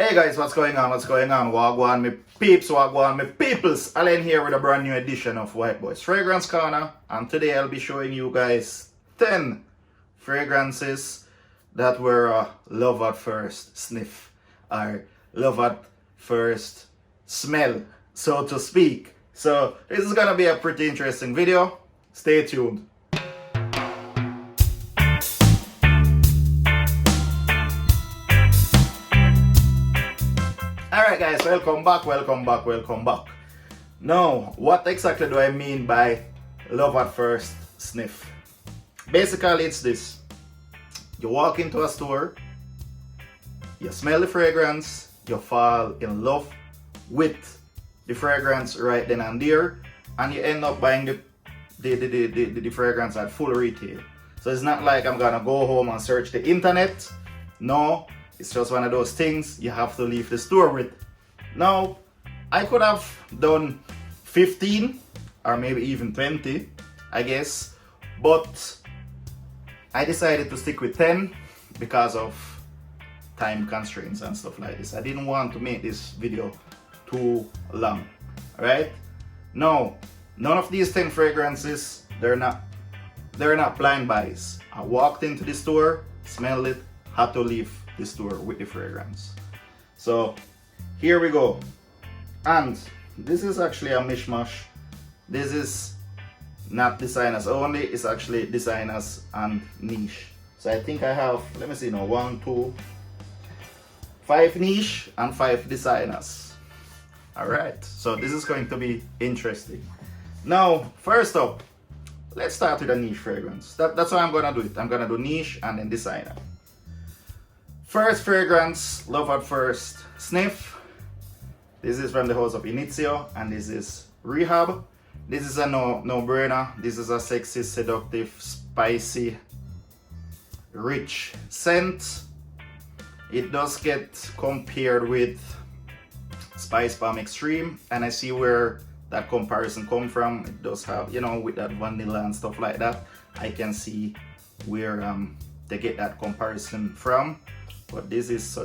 Hey guys, what's going on? Wagwan, me peeps, wagwan, me peoples. Alain here with a brand new edition of White Boys Fragrance Corner. And today I'll be showing you guys 10 fragrances that were love at first sniff, or love at first smell, so to speak. So this is gonna be a pretty interesting video. Stay tuned. Alright guys, welcome back. Now, what exactly do I mean by love at first sniff? Basically it's this. You walk into a store, you smell the fragrance, you fall in love with the fragrance right then and there, and you end up buying the fragrance at full retail. So it's not like I'm gonna go home and search the internet. No, it's just one of those things you have to leave the store with. Now, I could have done 15 or maybe even 20, I guess, but I decided to stick with 10 because of time constraints and stuff like this. I didn't want to make this video too long. Alright? Now, none of these 10 fragrances, they're not blind buys. I walked into the store, smelled it, had to leave the store with the fragrance. So here we go. And this is actually a mishmash. This is not designers only, it's actually designers and niche. So I think I have, let me see now, 5 niche and 5 designers. Alright, so this is going to be interesting. Now, first up, let's start with a niche fragrance. That's how I'm gonna do it. I'm gonna do niche and then designer. First fragrance, love at first sniff. This is from the house of Inizio, and this is Rehab. This is a no-brainer. This is a sexy, seductive, spicy, rich scent. It does get compared with Spice Bomb Extreme, and I see where that comparison come from. It does have, with that vanilla and stuff like that. I can see where they get that comparison from. But this is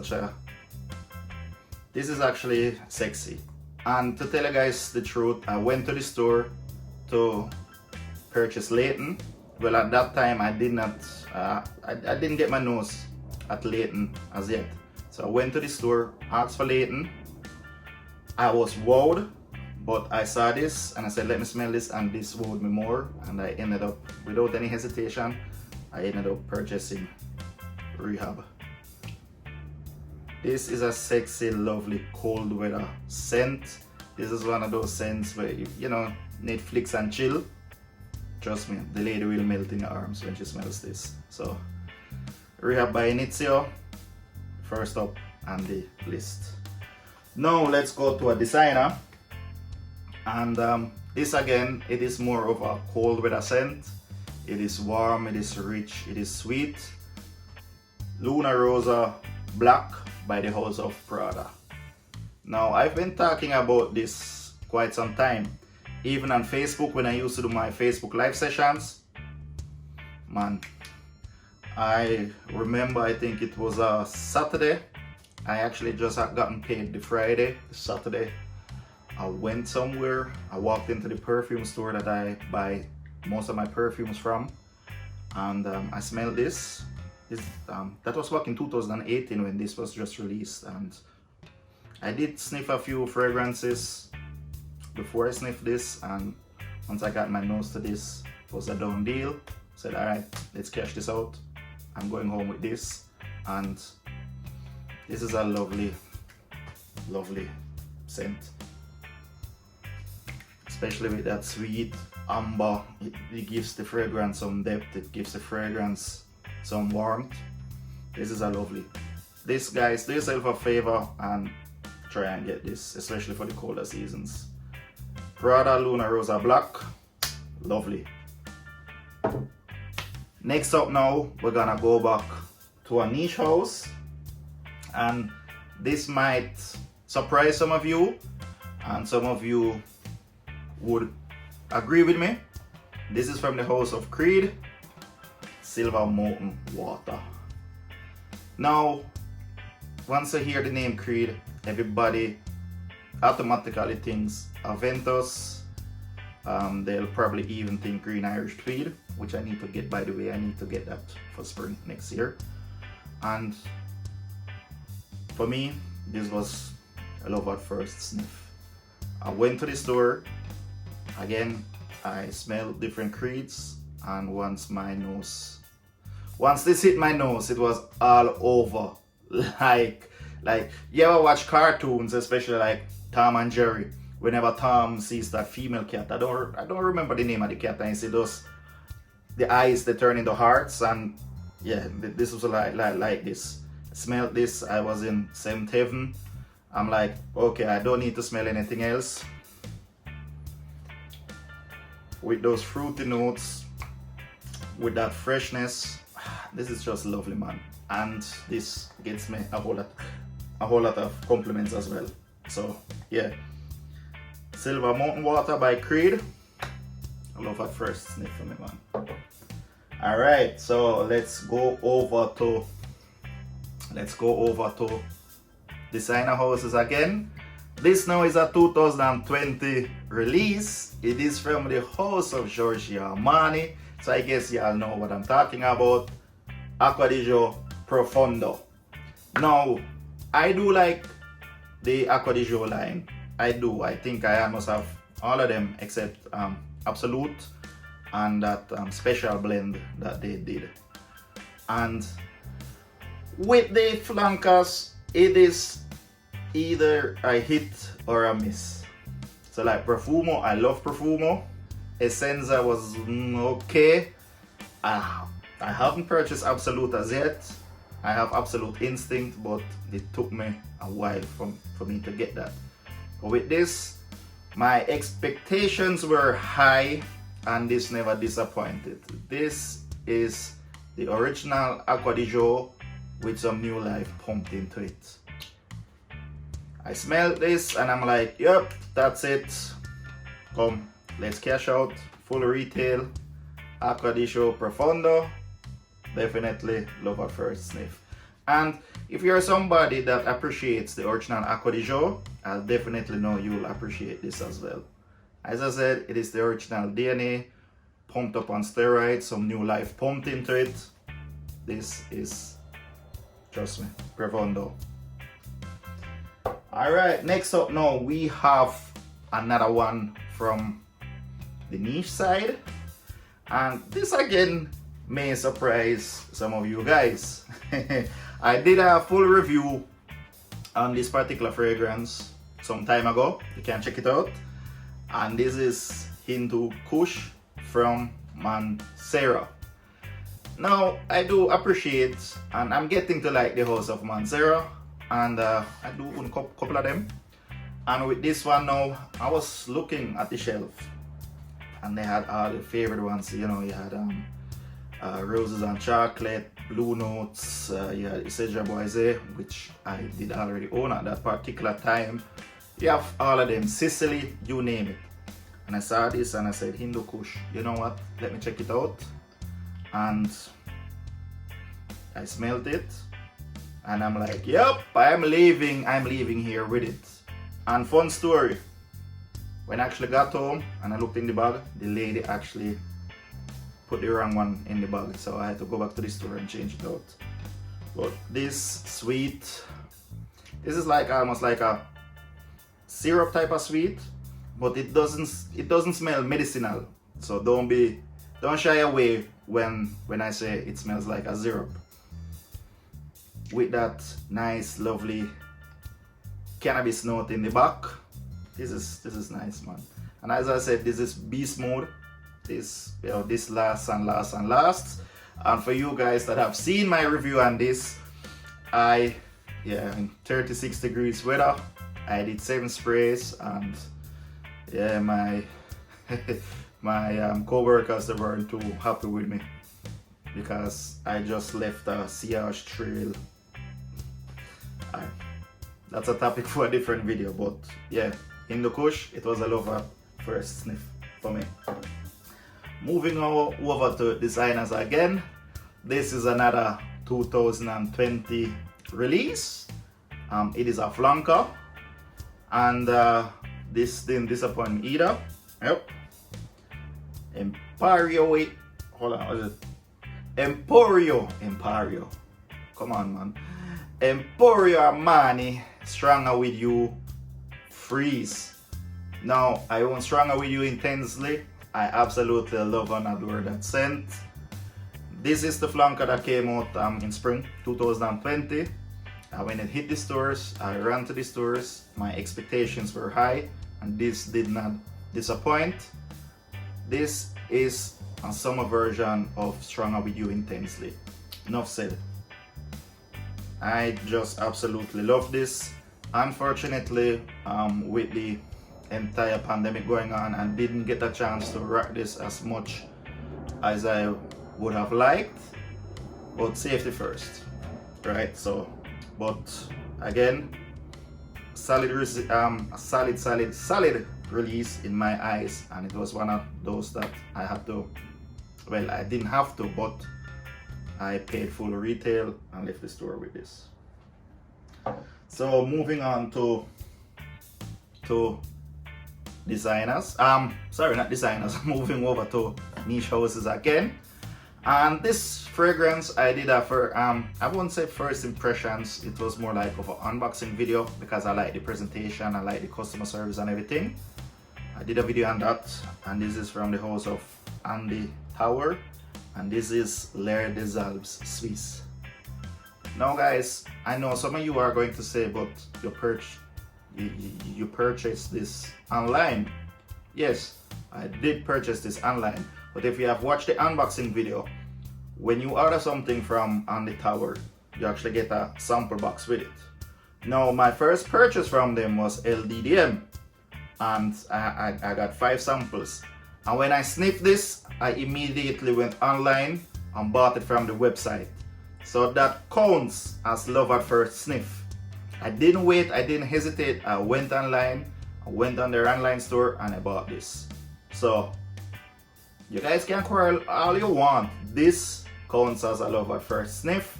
actually sexy. And to tell you guys the truth, I went to the store to purchase Leighton. Well, at that time I did not, I didn't get my nose at Leighton as yet. So I went to the store, asked for Leighton. I was wowed, but I saw this and I said, let me smell this, and this wowed me more. And I ended up, without any hesitation, I ended up purchasing Rehab. This is a sexy, lovely cold weather scent. This is one of those scents where you Netflix and chill. Trust me, the lady will melt in your arms when she smells this. So, Rehab by Inizio, first up on the list. Now let's go to a designer. And this again, it is more of a cold weather scent. It is warm, it is rich, it is sweet. Luna Rosa Black by the house of Prada. Now, I've been talking about this quite some time. Even on Facebook, when I used to do my Facebook live sessions. Man, I remember, I think it was a Saturday. I actually just had gotten paid the Friday. The Saturday, I went somewhere. I walked into the perfume store that I buy most of my perfumes from. And I smelled this. That was back in 2018 when this was just released, and I did sniff a few fragrances before I sniffed this, and once I got my nose to this, it was a done deal. Said, alright, let's cash this out. I'm going home with this, and this is a lovely, lovely scent. Especially with that sweet amber, it gives the fragrance some depth, it gives the fragrance some warmth. This is a lovely. This, guys, do yourself a favor and try and get this, especially for the colder seasons. Prada Luna Rosa Black, lovely. Next up now, we're gonna go back to a niche house, and this might surprise some of you, and some of you would agree with me. This is from the house of Creed. Silver Mountain Water. Now, once you hear the name Creed, everybody automatically thinks Aventus. They'll probably even think Green Irish Tweed, which I need to get, by the way. I need to get that for spring next year. And for me, this was a love at first sniff. I went to the store. Again, I smelled different Creeds, and once this hit my nose, it was all over. Like you ever watch cartoons, especially like Tom and Jerry? Whenever Tom sees that female cat, I don't remember the name of the cat, and you see those, the eyes, they turn into hearts, and yeah, this was like this. I smelled this, I was in seventh heaven. I'm like, okay, I don't need to smell anything else. With those fruity notes, with that freshness, this is just lovely, man. And this gets me a whole lot of compliments as well. So yeah, Silver Mountain Water by Creed. I love at first sniff for me, man. All right, so let's go over to Designer Houses again. This now is a 2020 release. It is from the house of Giorgio Armani, so I guess y'all know what I'm talking about. Acqua di Gio Profondo. Now, I do like the Acqua di Gio line. I do. I think I almost have all of them except Absolute and that special blend that they did. And with the flankers, it is either a hit or a miss. So like Profumo, I love Profumo. Essenza was okay. I haven't purchased Absolute as yet. I have Absolute Instinct, but it took me a while for me to get that. But with this, my expectations were high, and this never disappointed. This is the original Acqua di Gio with some new life pumped into it. I smelled this and I'm like, yep, that's it. Come, let's cash out. Full retail. Acqua di Gio Profondo. Definitely love at first sniff. And if you're somebody that appreciates the original Acqua di Gio, I'll definitely know you'll appreciate this as well. As I said, it is the original DNA, pumped up on steroids, some new life pumped into it. This is, trust me, Profondo. Alright, next up now we have another one from the niche side. And this again may surprise some of you guys. I did a full review on this particular fragrance some time ago. You can check it out. And this is Hindu Kush from Mancera. Now, I do appreciate, and I'm getting to like the house of Mancera, and I do own a couple of them. And with this one now, I was looking at the shelf, and they had all the favorite ones. You know, you had Roses and Chocolate, Blue Notes, you had Iseja Boise, which I did already own at that particular time. You have all of them, Sicily, you name it. And I saw this and I said, Hindu Kush, you know what, let me check it out. And I smelled it and I'm like, yep, I'm leaving here with it. And fun story, when I actually got home and I looked in the bag, the lady actually put the wrong one in the bag, so I had to go back to the store and change it out. But this sweet, this is like almost like a syrup type of sweet, but it doesn't smell medicinal. So don't shy away when I say it smells like a syrup. With that nice, lovely cannabis note in the back. This is nice, man. And as I said, this is beast mode. This lasts and lasts and lasts. And for you guys that have seen my review on this, in 36 degrees weather, I did 7 sprays, and yeah, my co-workers, they weren't too happy with me because I just left a CH trail. That's a topic for a different video, but yeah, in the Kush, it was a love at first sniff for me. Moving over to designers again. This is another 2020 release, It is a flanker, and this didn't disappoint me either. Yep. Hold on, what is it? Emporio. Come on, man. Emporio Armani, Stronger With You Freeze. Now, I own Stronger With You intensely. I absolutely love and adore that scent. This is the flanker that came out in spring 2020. When it hit the stores, I ran to the stores. My expectations were high, and this did not disappoint. This is a summer version of Stronger With You Intensely. Enough said. I just absolutely love this. Unfortunately, with the entire pandemic going on, I didn't get a chance to rock this as much as I would have liked, but safety first, right? So, but again, solid release in my eyes, and it was one of those that I had to, well, I didn't have to, but I paid full retail and left the store with this. So moving on to designers, sorry, not designers, moving over to niche houses again. And this fragrance I did for I won't say first impressions, it was more like of an unboxing video, because I like the presentation, I like the customer service and everything. I did a video on that, and this is from the house of Andy Tower, and this is Les des Alpes Suisses. Now guys, I know some of you are going to say, but you purchased this online. Yes, I did purchase this online, but if you have watched the unboxing video, when you order something from Andy Tower, you actually get a sample box with it. Now, my first purchase from them was LDDM, and I got 5 samples. And when I sniffed this, I immediately went online and bought it from the website. So that counts as love at first sniff. I didn't wait, I didn't hesitate. I went online, I went on their online store, and I bought this. So you guys can quarrel all you want. This counts as a love at first sniff.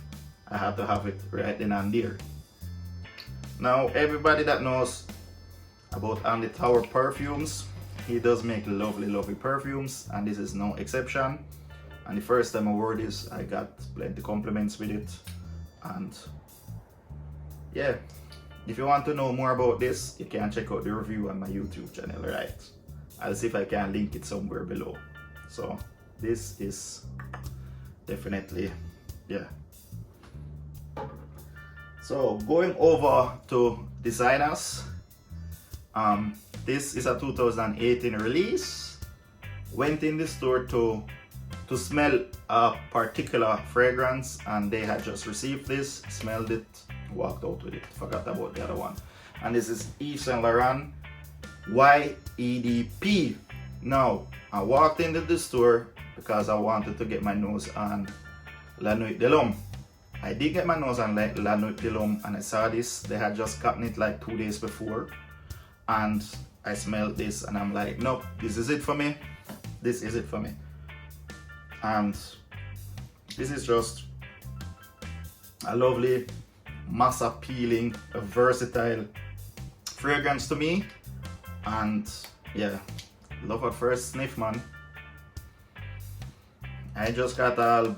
I had to have it right then and there. Now, everybody that knows about Andy Tower perfumes, he does make lovely perfumes, and this is no exception. And the first time I wore this, I got plenty compliments with it. And yeah, if you want to know more about this, you can check out the review on my YouTube channel, right? I'll see if I can link it somewhere below. So this is definitely, yeah. So going over to designers, this is a 2018 release. Went in the store to smell a particular fragrance, and they had just received this, smelled it, walked out with it, forgot about the other one. And this is Yves Saint Laurent YEDP. Now, I walked into the store because I wanted to get my nose on La Nuit de l'Homme. I did get my nose on La Nuit de l'Homme, and I saw this. They had just gotten it like 2 days before, and I smelled this, and I'm like, nope, this is it for me. This is it for me. And this is just a lovely, mass appealing, a versatile fragrance to me. And yeah, love at first sniff, man. I just got all,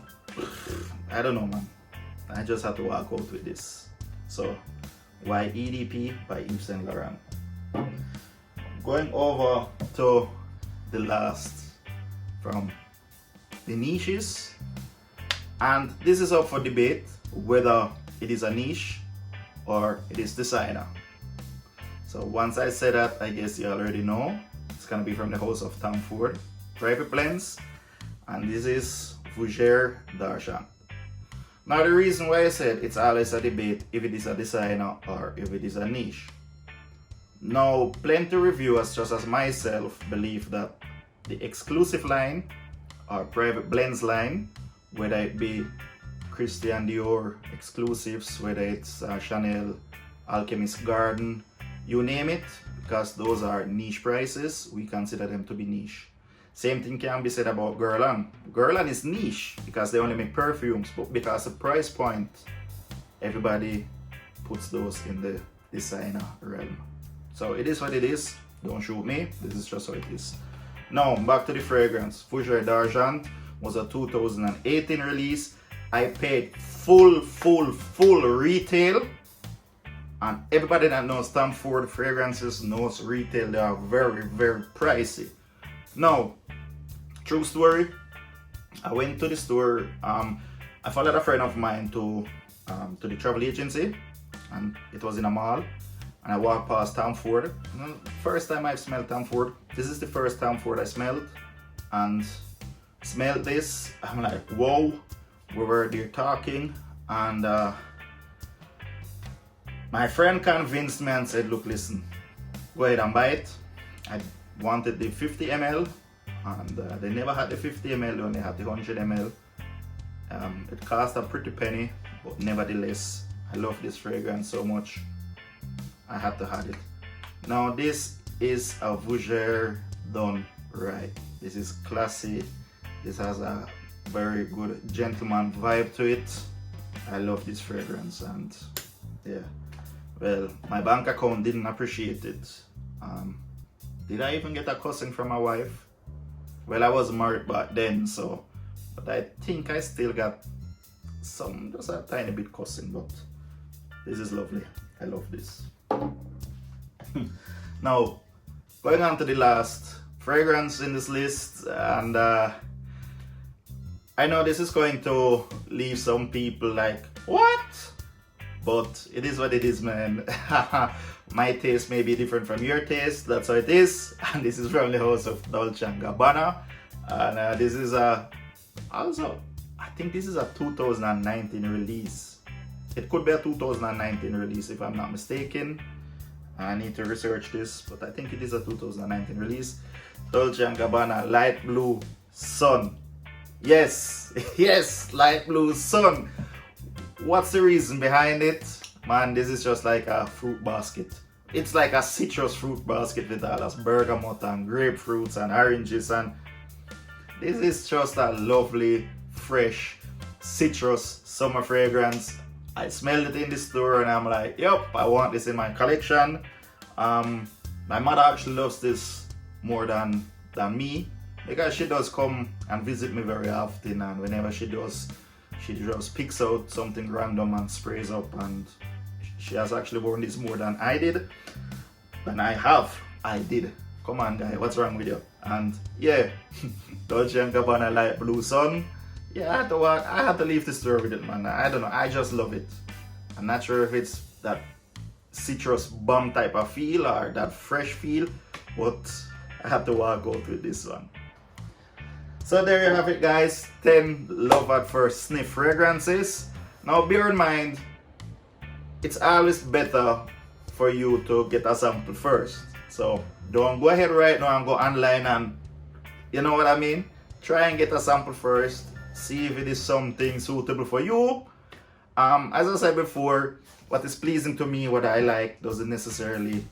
I don't know, man. I just had to walk out with this. So YEDP by Yves Saint Laurent. Going over to the last from the niches, and this is up for debate whether it is a niche or it is designer. So once I say that, I guess you already know. It's gonna be from the house of Tom Ford Private Blends, and this is Fougère d'Argent. Now the reason why I said it's always a debate if it is a designer or if it is a niche. Now, plenty of reviewers, just as myself, believe that the exclusive line or private blends line, whether it be Christian Dior exclusives, whether it's Chanel, Alchemist Garden, you name it, because those are niche prices, we consider them to be niche. Same thing can be said about Guerlain. Guerlain is niche because they only make perfumes, but because the price point, everybody puts those in the designer realm. So it is what it is. Don't shoot me. This is just how it is. Now back to the fragrance. Fougere d'Argent was a 2018 release. I paid full retail, and everybody that knows Tom Ford fragrances knows retail. They are very pricey. Now, true story, I went to the store. I followed a friend of mine to the travel agency, and it was in a mall, and I walked past Tom Ford. First time I've smelled Tom Ford. This is the first Tom Ford I smelled, and smelled this. I'm like, whoa. We were there talking, and my friend convinced me and said, look, listen, go ahead and buy it. I wanted the 50 ml, and they never had the 50 ml, they only had the 100 ml. It cost a pretty penny, but nevertheless, I love this fragrance so much, I had to have it. Now this is a Fougere done right. This is classy. This has a very good gentleman vibe to it. I love this fragrance, and yeah, well, my bank account didn't appreciate it. Did I even get a cussing from my wife? Well, I was married back then, so, but I think I still got some, just a tiny bit cussing, but this is lovely. I love this. Now, going on to the last fragrance in this list, and I know this is going to leave some people like, what? But it is what it is, man. My taste may be different from your taste, that's how it is. And this is from the house of Dolce & Gabbana. And this is also, I think this is a 2019 release. It could be a 2019 release if I'm not mistaken. I need to research this, but I think it is a 2019 release. Dolce & Gabbana Light Blue Sun. Yes, yes, Light Blue Sun. What's the reason behind it? Man, this is just like a fruit basket. It's like a citrus fruit basket with all this bergamot and grapefruits and oranges, and this is just a lovely, fresh, citrus summer fragrance. I smelled it in the store and I'm like, yep, I want this in my collection. My mother actually loves this more than me, because she does come and visit me very often, and whenever she does, she just picks out something random and sprays up, and she has actually worn this more than I did. And I did. Come on guy, what's wrong with you? And yeah, Dolce & Gabbana Light Blue Sun. Yeah, I had to leave the store with it, man. I don't know, I just love it. I'm not sure if it's that citrus bomb type of feel or that fresh feel, but I had to walk out with this one. So there you have it, guys. 10 love at first sniff fragrances. Now bear in mind, it's always better for you to get a sample first. So don't go ahead right now and go online and, you know what I mean? Try and get a sample first. See if it is something suitable for you. As I said before, what is pleasing to me, what I like, doesn't necessarily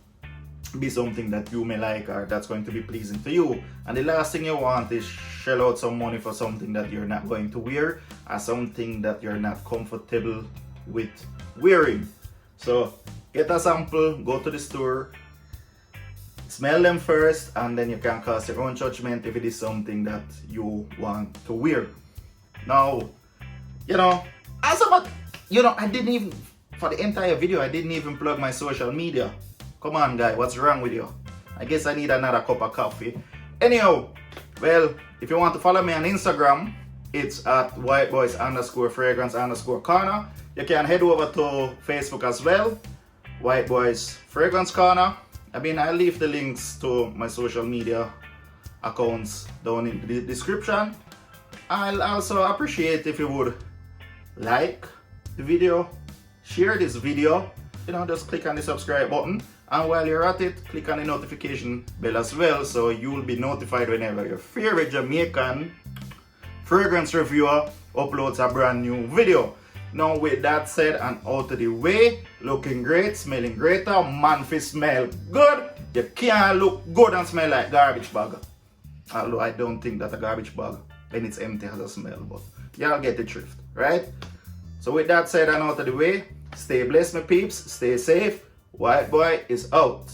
be something that you may like or that's going to be pleasing to you. And the last thing you want is shell out some money for something that you're not going to wear or something that you're not comfortable with wearing. So get a sample, go to the store, smell them first, and then you can cast your own judgment if it is something that you want to wear. Now, I didn't even, for the entire video, I didn't even plug my social media. Come on, guy, what's wrong with you? I guess I need another cup of coffee. Anyhow, well, if you want to follow me on Instagram, it's at whiteboys_fragrance_corner. You can head over to Facebook as well, White Boys Fragrance Corner. I mean, I'll leave the links to my social media accounts down in the description. I'll also appreciate if you would like the video, share this video, just click on the subscribe button, and while you're at it, click on the notification bell as well, so you will be notified whenever your favorite Jamaican fragrance reviewer uploads a brand new video. Now with that said and out of the way, looking great, smelling greater, man fi smell good. You can't look good and smell like garbage bag. Although I don't think that a garbage bag when it's empty has a smell, but y'all get the drift, right? So with that said and out of the way, Stay blessed, my peeps. Stay safe. White boy is out.